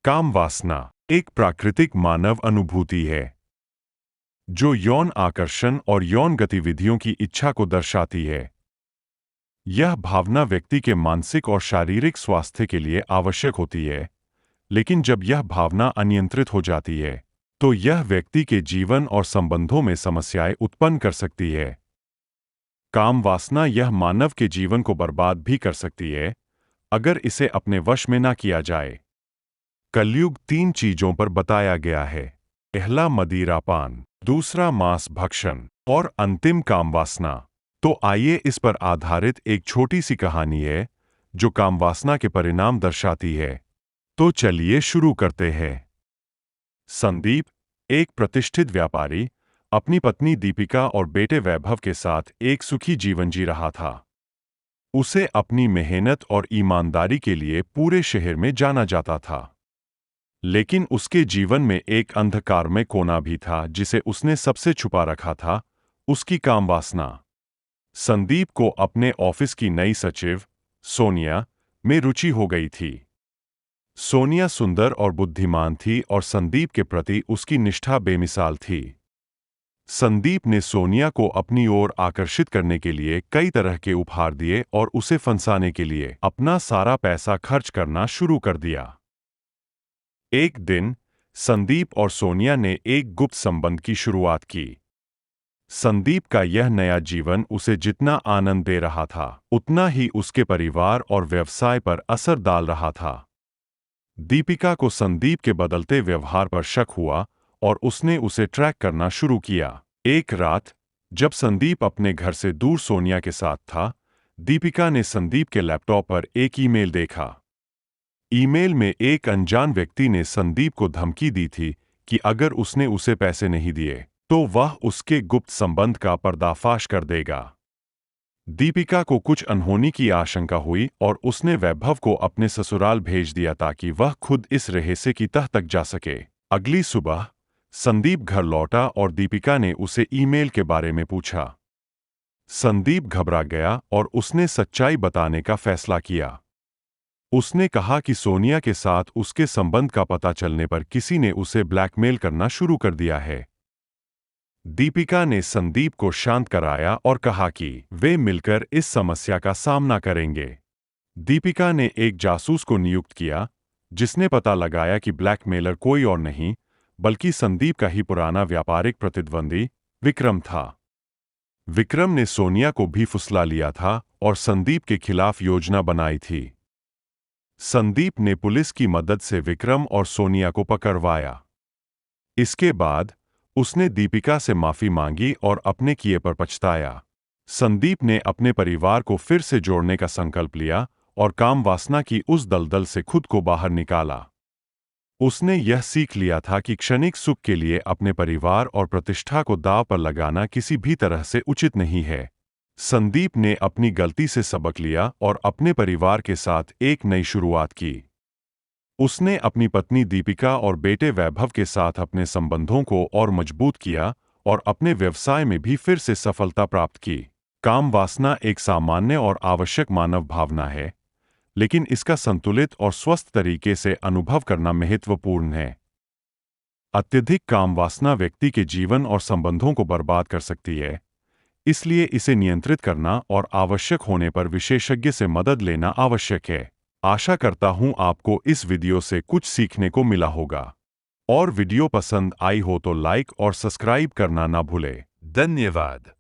काम वासना एक प्राकृतिक मानव अनुभूति है जो यौन आकर्षण और यौन गतिविधियों की इच्छा को दर्शाती है। यह भावना व्यक्ति के मानसिक और शारीरिक स्वास्थ्य के लिए आवश्यक होती है, लेकिन जब यह भावना अनियंत्रित हो जाती है तो यह व्यक्ति के जीवन और संबंधों में समस्याएं उत्पन्न कर सकती है। काम वासना यह मानव के जीवन को बर्बाद भी कर सकती है अगर इसे अपने वश में न किया जाए। कलयुग 3 चीजों पर बताया गया है। पहला मदिरापान, दूसरा मांस भक्षण और अंतिम कामवासना। तो आइए इस पर आधारित एक छोटी सी कहानी है जो कामवासना के परिणाम दर्शाती है। तो चलिए शुरू करते हैं। संदीप, एक प्रतिष्ठित व्यापारी, अपनी पत्नी दीपिका और बेटे वैभव के साथ एक सुखी जीवन जी रहा था। उसे अपनी मेहनत और ईमानदारी के लिए पूरे शहर में जाना जाता था। लेकिन उसके जीवन में एक अंधकारमय कोना भी था जिसे उसने सबसे छुपा रखा था, उसकी कामवासना। संदीप को अपने ऑफिस की नई सचिव, सोनिया, में रुचि हो गई थी। सोनिया सुंदर और बुद्धिमान थी और संदीप के प्रति उसकी निष्ठा बेमिसाल थी। संदीप ने सोनिया को अपनी ओर आकर्षित करने के लिए कई तरह के उपहार दिए और उसे फंसाने के लिए अपना सारा पैसा खर्च करना शुरू कर दिया। एक दिन संदीप और सोनिया ने एक गुप्त संबंध की शुरुआत की। संदीप का यह नया जीवन उसे जितना आनंद दे रहा था, उतना ही उसके परिवार और व्यवसाय पर असर डाल रहा था। दीपिका को संदीप के बदलते व्यवहार पर शक हुआ और उसने उसे ट्रैक करना शुरू किया। एक रात जब संदीप अपने घर से दूर सोनिया के साथ था, दीपिका ने संदीप के लैपटॉप पर एक ईमेल देखा। ईमेल में एक अनजान व्यक्ति ने संदीप को धमकी दी थी कि अगर उसने उसे पैसे नहीं दिए तो वह उसके गुप्त संबंध का पर्दाफाश कर देगा। दीपिका को कुछ अनहोनी की आशंका हुई और उसने वैभव को अपने ससुराल भेज दिया ताकि वह खुद इस रहस्य की तह तक जा सके। अगली सुबह संदीप घर लौटा और दीपिका ने उसे ईमेल के बारे में पूछा। संदीप घबरा गया और उसने सच्चाई बताने का फैसला किया। उसने कहा कि सोनिया के साथ उसके संबंध का पता चलने पर किसी ने उसे ब्लैकमेल करना शुरू कर दिया है। दीपिका ने संदीप को शांत कराया और कहा कि वे मिलकर इस समस्या का सामना करेंगे। दीपिका ने एक जासूस को नियुक्त किया जिसने पता लगाया कि ब्लैकमेलर कोई और नहीं बल्कि संदीप का ही पुराना व्यापारिक प्रतिद्वंदी विक्रम था। विक्रम ने सोनिया को भी फुसला लिया था और संदीप के खिलाफ योजना बनाई थी। संदीप ने पुलिस की मदद से विक्रम और सोनिया को पकड़वाया। इसके बाद उसने दीपिका से माफी मांगी और अपने किए पर पछताया। संदीप ने अपने परिवार को फिर से जोड़ने का संकल्प लिया और काम वासना की उस दलदल से खुद को बाहर निकाला। उसने यह सीख लिया था कि क्षणिक सुख के लिए अपने परिवार और प्रतिष्ठा को दांव पर लगाना किसी भी तरह से उचित नहीं है। संदीप ने अपनी गलती से सबक लिया और अपने परिवार के साथ एक नई शुरुआत की। उसने अपनी पत्नी दीपिका और बेटे वैभव के साथ अपने संबंधों को और मजबूत किया और अपने व्यवसाय में भी फिर से सफलता प्राप्त की। काम वासना एक सामान्य और आवश्यक मानव भावना है, लेकिन इसका संतुलित और स्वस्थ तरीके से अनुभव करना महत्वपूर्ण है। अत्यधिक काम वासना व्यक्ति के जीवन और संबंधों को बर्बाद कर सकती है, इसलिए इसे नियंत्रित करना और आवश्यक होने पर विशेषज्ञ से मदद लेना आवश्यक है। आशा करता हूं आपको इस वीडियो से कुछ सीखने को मिला होगा। और वीडियो पसंद आई हो तो लाइक और सब्सक्राइब करना ना भूलें। धन्यवाद।